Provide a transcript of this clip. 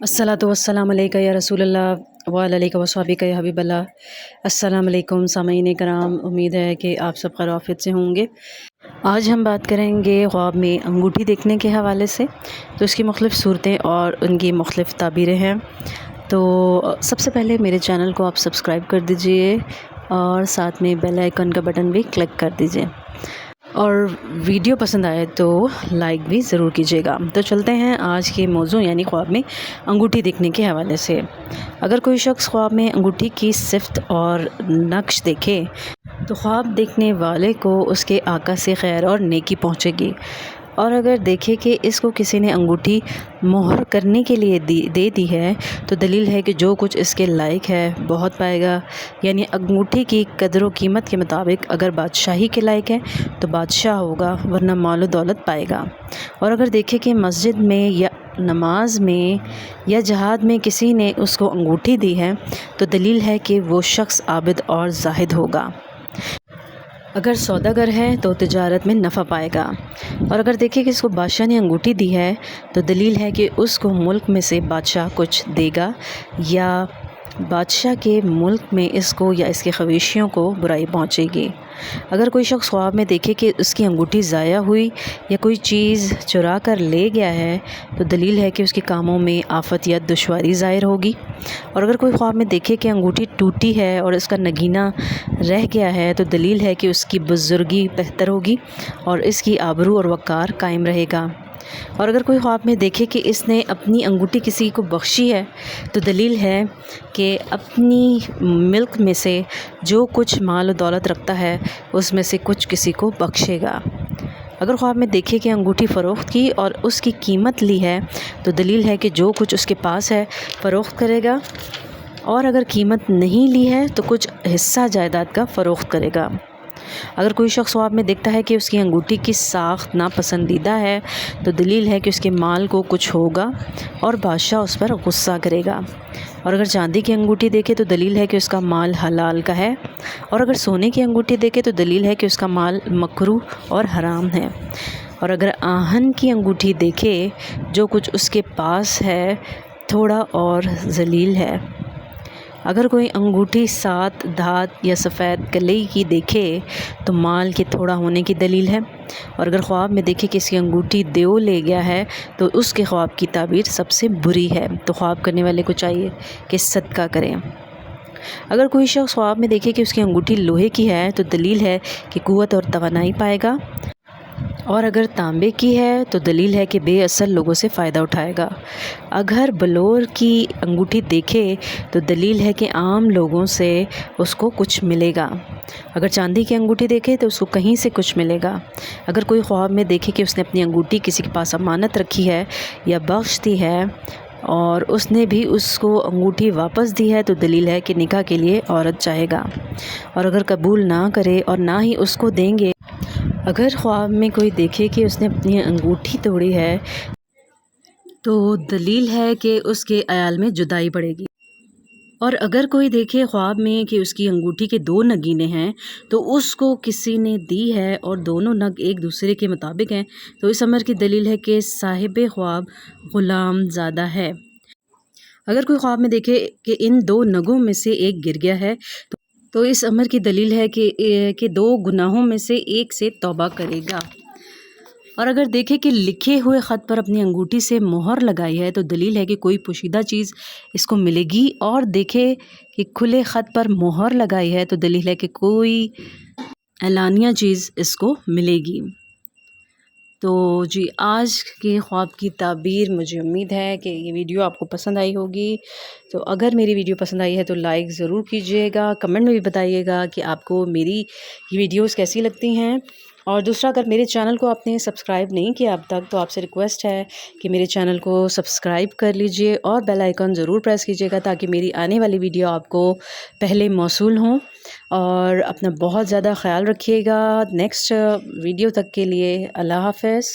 अस्सलातु वस्सलाम अलैका या रसूल अल्लाह व अलैका वस्हबिका या हबीब अल्लाह। अस्सलाम वालेकुम सामीन कराम, उम्मीद है कि आप सब खैर आफियत से होंगे। आज हम बात करेंगे ख्वाब में अंगूठी देखने के हवाले से। तो इसकी मुख्तलिफ़ सूरतें और उनकी मुख्तलिफ़ ताबीरें हैं। तो सबसे पहले मेरे चैनल को आप सब्सक्राइब कर दीजिए और साथ में बेल आइकन का बटन भी क्लिक कर दीजिए, और वीडियो पसंद आए तो लाइक भी ज़रूर कीजिएगा। तो चलते हैं आज के मौजू यानी ख्वाब में अंगूठी देखने के हवाले से। अगर कोई शख्स ख्वाब में अंगूठी की सिफ्त और नक्श देखे तो ख्वाब देखने वाले को उसके आका से खैर और नेकी पहुंचेगी। और अगर देखे कि इसको किसी ने अंगूठी मोहर करने के लिए दे दी है तो दलील है कि जो कुछ इसके लायक है बहुत पाएगा। यानी अंगूठी की कदर व कीमत के मुताबिक अगर बादशाही के लायक है तो बादशाह होगा, वरना माल दौलत पाएगा। और अगर देखे कि मस्जिद में या नमाज में या जहाद में किसी ने उसको अंगूठी दी है तो दलील है कि वो शख्स आबिद और जाहिद होगा। अगर सौदागर है तो तिजारत में नफ़ा पाएगा। और अगर देखें कि इसको बादशाह ने अंगूठी दी है तो दलील है कि उसको मुल्क में से बादशाह कुछ देगा, या बादशाह के मुल्क में इसको या इसके खवेशियों को बुराई पहुंचेगी। अगर कोई शख्स ख्वाब में देखे कि उसकी अंगूठी ज़ाया हुई या कोई चीज़ चुरा कर ले गया है तो दलील है कि उसके कामों में आफत या दुश्वारी ज़ाहिर होगी। और अगर कोई ख्वाब में देखे कि अंगूठी टूटी है और इसका नगीना रह गया है तो दलील है कि उसकी बुज़ुर्गी बेहतर होगी और इसकी आबरू और वक़ार कायम रहेगा। और अगर कोई ख्वाब में देखे कि इसने अपनी अंगूठी किसी को बख्शी है तो दलील है कि अपनी मिल्क में से जो कुछ माल और दौलत रखता है उसमें से कुछ किसी को बख्शेगा। अगर ख्वाब में देखे कि अंगूठी फ़रोख्त की और उसकी कीमत ली है तो दलील है कि जो कुछ उसके पास है फ़रोख्त करेगा, और अगर कीमत नहीं ली है तो कुछ हिस्सा जायदाद का फ़रोख्त करेगा। अगर कोई शख्स ख्वाब में देखता है कि उसकी अंगूठी की साख्त नापसंदीदा है तो दलील है कि उसके माल को कुछ होगा और बादशाह उस पर गुस्सा करेगा। और अगर चांदी की अंगूठी देखे तो दलील है कि उसका माल हलाल का है, और अगर सोने की अंगूठी देखे तो दलील है कि उसका माल मकरूह और हराम है। और अगर आहन की अंगूठी देखे जो कुछ उसके पास है थोड़ा और जलील है। अगर कोई अंगूठी सात धात या सफ़ेद कलई की देखे तो माल के थोड़ा होने की दलील है। और अगर ख्वाब में देखे कि इसकी अंगूठी देव ले गया है तो उसके ख्वाब की ताबीर सबसे बुरी है। तो ख्वाब करने वाले को चाहिए कि सदका करें। अगर कोई शख्स ख्वाब में देखे कि उसकी अंगूठी लोहे की है तो दलील है कि कुव्वत और तवानाई पाएगा। और अगर तांबे की है तो दलील है कि बेअसल लोगों से फ़ायदा उठाएगा। अगर बलोर की अंगूठी देखे तो दलील है कि आम लोगों से उसको कुछ मिलेगा। अगर चांदी की अंगूठी देखे तो उसको कहीं से कुछ मिलेगा। अगर कोई ख्वाब में देखे कि उसने अपनी अंगूठी किसी के पास अमानत रखी है या बख्श दी है और उसने भी उसको अंगूठी वापस दी है तो दलील है कि निकाह के लिए औरत चाहेगा। और अगर कबूल ना करे और ना ही उसको देंगे। अगर ख्वाब में कोई देखे कि उसने अपनी अंगूठी तोड़ी है तो दलील है कि उसके अयाल में जुदाई पड़ेगी। और अगर कोई देखे ख्वाब में कि उसकी अंगूठी के दो नगीने हैं तो उसको किसी ने दी है और दोनों नग एक दूसरे के मुताबिक हैं तो इस अमर की दलील है कि साहिब ख्वाब ग़ुलाम ज़ादा है। अगर कोई ख्वाब में देखे कि इन दो नगों में से एक गिर गया है तो इस अमर की दलील है कि दो गुनाहों में से एक से तौबा करेगा। और अगर देखे कि लिखे हुए ख़त पर अपनी अंगूठी से मोहर लगाई है तो दलील है कि कोई पोशीदा चीज़ इसको मिलेगी। और देखे कि खुले ख़त पर मोहर लगाई है तो दलील है कि कोई एलानिया चीज़ इसको मिलेगी। तो जी, आज के ख्वाब की ताबीर, मुझे उम्मीद है कि ये वीडियो आपको पसंद आई होगी। तो अगर मेरी वीडियो पसंद आई है तो लाइक ज़रूर कीजिएगा, कमेंट में भी बताइएगा कि आपको मेरी ये वीडियोस कैसी लगती हैं। और दूसरा, अगर मेरे चैनल को आपने सब्सक्राइब नहीं किया अब तक तो आपसे रिक्वेस्ट है कि मेरे चैनल को सब्सक्राइब कर लीजिए और बेल आइकन ज़रूर प्रेस कीजिएगा ताकि मेरी आने वाली वीडियो आपको पहले मौसूल हों। और अपना बहुत ज़्यादा ख्याल रखिएगा। नेक्स्ट वीडियो तक के लिए अल्लाह हाफ़िज़।